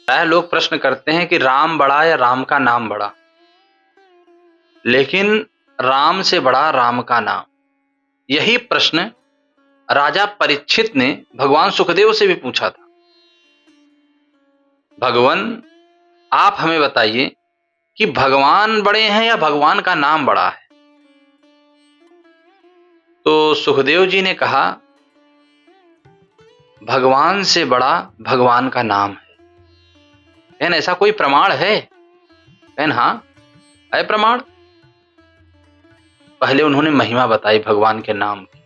प्राय लोग प्रश्न करते हैं कि राम बड़ा या राम का नाम बड़ा, लेकिन राम से बड़ा राम का नाम। यही प्रश्न राजा परीक्षित ने भगवान सुखदेव से भी पूछा था। भगवान, आप हमें बताइए कि भगवान बड़े हैं या भगवान का नाम बड़ा है? तो सुखदेव जी ने कहा, भगवान से बड़ा भगवान का नाम है। बहन, ऐसा कोई प्रमाण है? बहन, हाँ, है प्रमाण। पहले उन्होंने महिमा बताई भगवान के नाम की।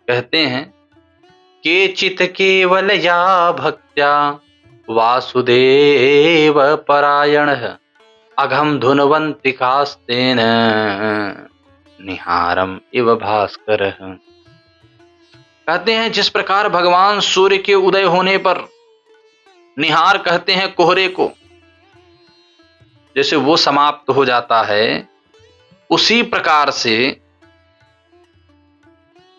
कहते हैं, केचित केवल या भक्त्या वासुदेव परायण अघम धुनवंतिकास्तेन निहारम इव भास्कर। कहते हैं, जिस प्रकार भगवान सूर्य के उदय होने पर निहार कहते हैं कोहरे को, जैसे वो समाप्त हो जाता है, उसी प्रकार से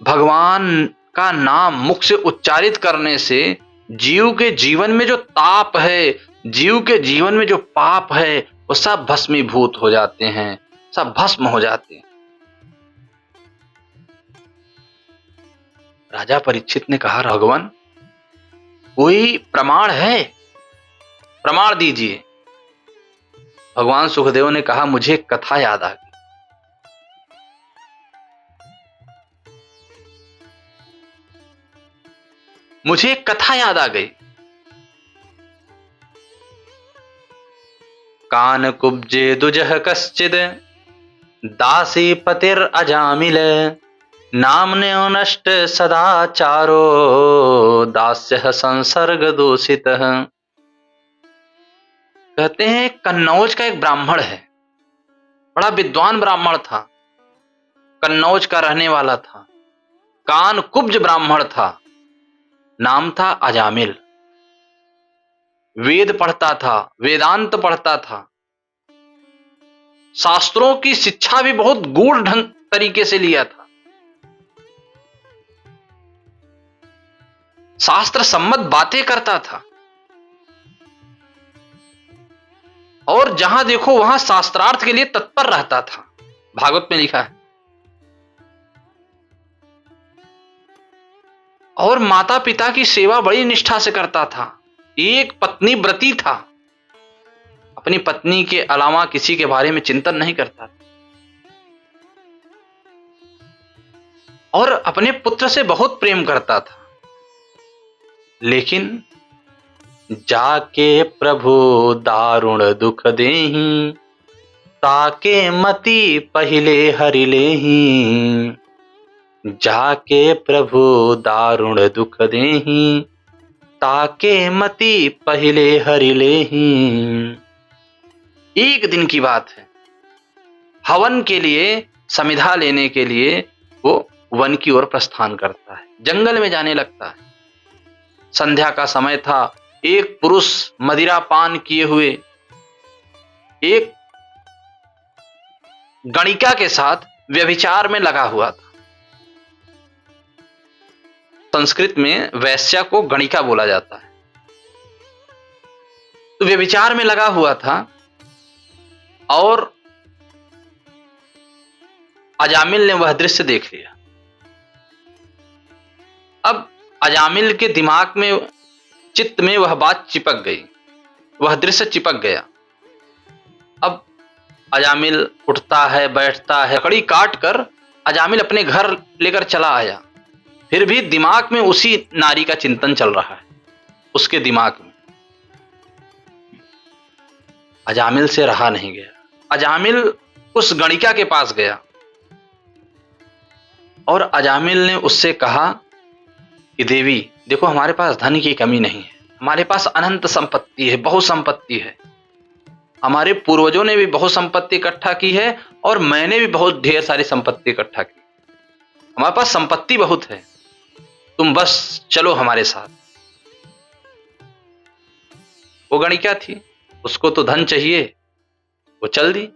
भगवान का नाम मुख से उच्चारित करने से जीव के जीवन में जो ताप है, जीव के जीवन में जो पाप है, वो सब भस्मीभूत हो जाते हैं, सब भस्म हो जाते हैं। राजा परीक्षित ने कहा, भगवान, कोई प्रमाण है? प्रमाण दीजिए। भगवान सुखदेव ने कहा, मुझे एक कथा याद आ गई। मुझे एक कथा याद आ गई। कान कुब्जे दुजह कश्चिद दासी पतिर अजामिल नामने नष्ट सदाचारो दास्य संसर्ग दूषित। कहते हैं, कन्नौज का एक ब्राह्मण है, बड़ा विद्वान ब्राह्मण था, कन्नौज का रहने वाला था, कान कुब्ज ब्राह्मण था, नाम था अजामिल। वेद पढ़ता था, वेदांत पढ़ता था, शास्त्रों की शिक्षा भी बहुत गूढ़ ढंग तरीके से लिया था, शास्त्र सम्मत बातें करता था, और जहां देखो वहां शास्त्रार्थ के लिए तत्पर रहता था। भागवत में लिखा है। और माता पिता की सेवा बड़ी निष्ठा से करता था। एक पत्नी व्रती था, अपनी पत्नी के अलावा किसी के बारे में चिंतन नहीं करता था, और अपने पुत्र से बहुत प्रेम करता था। लेकिन जाके प्रभु दारुण दुख देहि ताके मति पहिले हरि लेहि। जाके प्रभु दारुण दुख देहि ताके मति पहिले हरि लेहि। एक दिन की बात है, हवन के लिए, समिधा लेने के लिए वो वन की ओर प्रस्थान करता है, जंगल में जाने लगता है। संध्या का समय था। एक पुरुष मदिरा पान किए हुए एक गणिका के साथ व्यभिचार में लगा हुआ था। संस्कृत में वैश्या को गणिका बोला जाता है। तो व्यभिचार में लगा हुआ था, और अजामिल ने वह दृश्य देख लिया। अब अजामिल के दिमाग में, चित्त में वह बात चिपक गई, वह दृश्य चिपक गया। अब अजामिल उठता है, बैठता है, लकड़ी काट कर अजामिल अपने घर लेकर चला आया। फिर भी दिमाग में उसी नारी का चिंतन चल रहा है, उसके दिमाग में। अजामिल से रहा नहीं गया। अजामिल उस गणिका के पास गया, और अजामिल ने उससे कहा कि देवी, देखो, हमारे पास धन की कमी नहीं है, हमारे पास अनंत संपत्ति है, बहुत संपत्ति है। हमारे पूर्वजों ने भी बहुत संपत्ति इकट्ठा की है, और मैंने भी बहुत ढेर सारी संपत्ति इकट्ठा की। हमारे पास संपत्ति बहुत है, तुम बस चलो हमारे साथ। वो गणिका थी, उसको तो धन चाहिए, वो चल दी।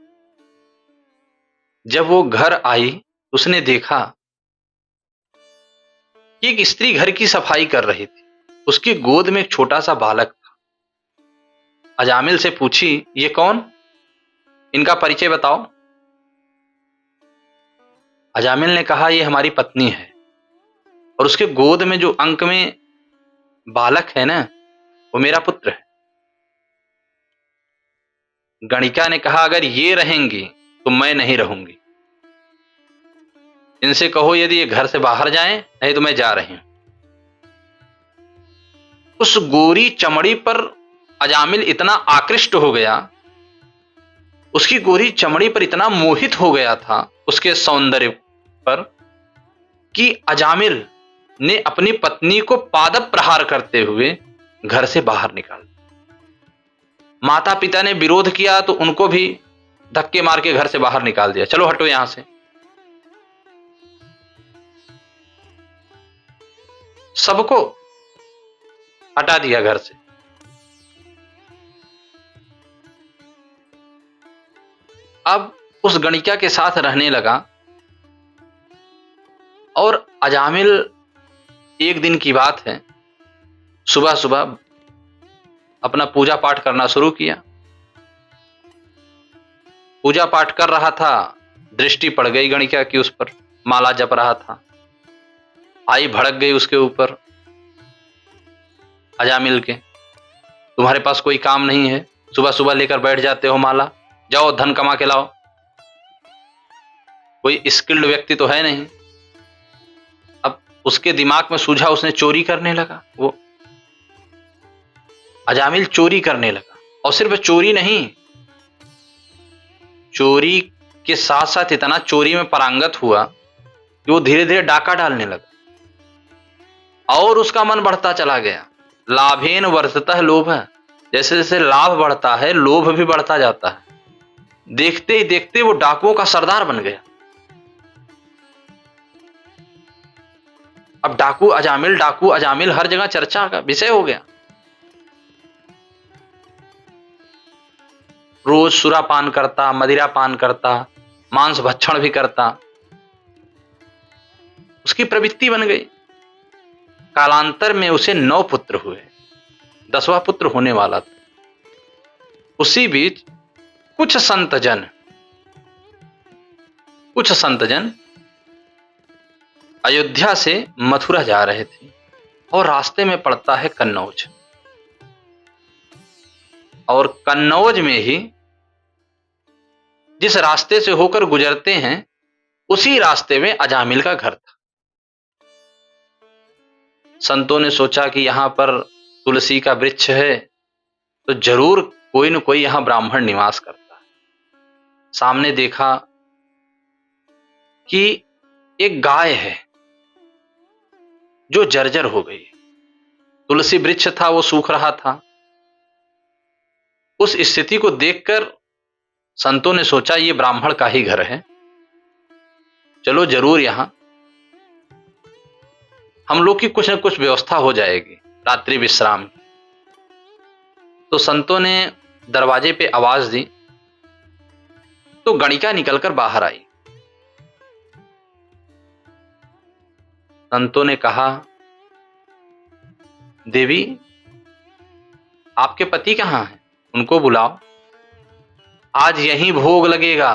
जब वो घर आई, उसने देखा कि एक स्त्री घर की सफाई कर रही थी। उसकी गोद में एक छोटा सा बालक था। अजामिल से पूछी, ये कौन, इनका परिचय बताओ। अजामिल ने कहा, ये हमारी पत्नी है और उसके गोद में जो अंक में बालक है ना, वो मेरा पुत्र है। गणिका ने कहा, अगर ये रहेंगी तो मैं नहीं रहूंगी। इनसे कहो यदि ये घर से बाहर जाएं, नहीं तो मैं जा रही हूं। उस गोरी चमड़ी पर अजामिल इतना आकृष्ट हो गया, उसकी गोरी चमड़ी पर इतना मोहित हो गया था, उसके सौंदर्य पर, कि अजामिल ने अपनी पत्नी को पादप प्रहार करते हुए घर से बाहर निकाल दिया। माता पिता ने विरोध किया तो उनको भी धक्के मार के घर से बाहर निकाल दिया, चलो हटो यहां से। सबको हटा दिया घर से। अब उस गणिका के साथ रहने लगा और अजामिल, एक दिन की बात है, सुबह सुबह अपना पूजा पाठ करना शुरू किया। पूजा पाठ कर रहा था, दृष्टि पड़ गई गणिका की उस पर, माला जप रहा था, आई भड़क गई उसके ऊपर अजामिल के, तुम्हारे पास कोई काम नहीं है, सुबह सुबह लेकर बैठ जाते हो माला, जाओ धन कमा के लाओ। कोई स्किल्ड व्यक्ति तो है नहीं। अब उसके दिमाग में सूझा, उसने चोरी करने लगा। वो अजामिल चोरी करने लगा, और सिर्फ चोरी नहीं, चोरी के साथ साथ इतना चोरी में पारंगत हुआ कि वो धीरे धीरे डाका डालने लगा और उसका मन बढ़ता चला गया। लाभेन वर्धतः लोभ, जैसे जैसे लाभ बढ़ता है लोभ भी बढ़ता जाता है। देखते ही देखते वो डाकुओं का सरदार बन गया। अब डाकू अजामिल हर जगह चर्चा का विषय हो गया। रोज सुरापान करता, मदिरा पान करता, मांस भक्षण भी करता, उसकी प्रवृत्ति बन गई। कालांतर में उसे 9 पुत्र हुए, 10वां पुत्र होने वाला था। उसी बीच कुछ संतजन अयोध्या से मथुरा जा रहे थे और रास्ते में पड़ता है कन्नौज, और कन्नौज में ही जिस रास्ते से होकर गुजरते हैं उसी रास्ते में अजामिल का घर था। संतों ने सोचा कि यहां पर तुलसी का वृक्ष है तो जरूर कोई न कोई यहां ब्राह्मण निवास करता है। सामने देखा कि एक गाय है जो जर्जर हो गई। तुलसी वृक्ष था, वो सूख रहा था। उस स्थिति को देखकर संतों ने सोचा ये ब्राह्मण का ही घर है, चलो जरूर यहां हम लोग की कुछ न कुछ व्यवस्था हो जाएगी रात्रि विश्राम की। तो संतों ने दरवाजे पे आवाज दी तो गणिका निकलकर बाहर आई। संतों ने कहा, देवी आपके पति कहां हैं, उनको बुलाओ, आज यहीं भोग लगेगा,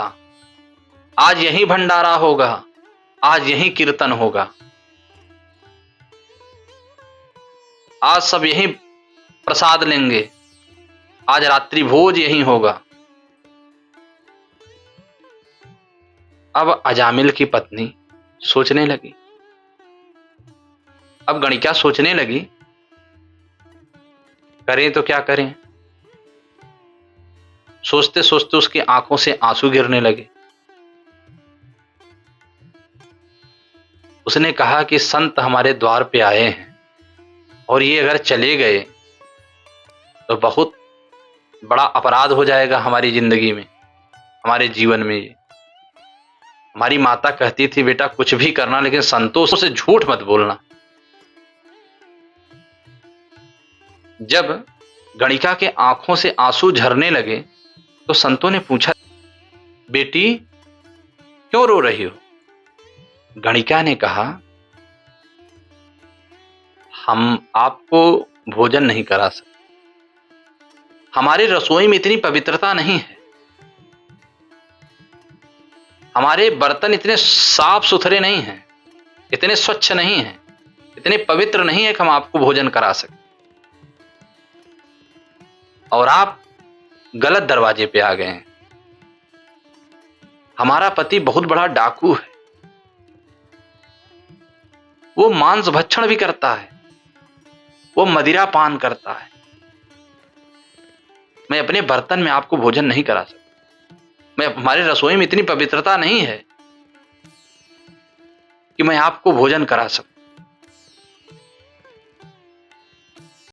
आज यहीं भंडारा होगा, आज यहीं कीर्तन होगा, आज सब यहीं प्रसाद लेंगे, आज रात्रि भोज यहीं होगा। अब अजामिल की पत्नी सोचने लगी, अब गणिका सोचने लगी, करें तो क्या करें। सोचते सोचते उसकी आंखों से आंसू गिरने लगे। उसने कहा कि संत हमारे द्वार पे आए हैं और ये अगर चले गए तो बहुत बड़ा अपराध हो जाएगा हमारी जिंदगी में, हमारे जीवन में। ये हमारी माता कहती थी, बेटा कुछ भी करना लेकिन संतों से झूठ मत बोलना। जब गणिका के आंखों से आंसू झरने लगे तो संतों ने पूछा, बेटी क्यों रो रही हो। गणिका ने कहा, हम आपको भोजन नहीं करा सकते। हमारी रसोई में इतनी पवित्रता नहीं है, हमारे बर्तन इतने साफ सुथरे नहीं हैं, इतने स्वच्छ नहीं हैं, इतने पवित्र नहीं है कि हम आपको भोजन करा सकें। और आप गलत दरवाजे पे आ गए हैं। हमारा पति बहुत बड़ा डाकू है, वो मांस भक्षण भी करता है, वो मदिरा पान करता है। मैं अपने बर्तन में आपको भोजन नहीं करा सकता। हमारी रसोई में इतनी पवित्रता नहीं है कि मैं आपको भोजन करा सकूं।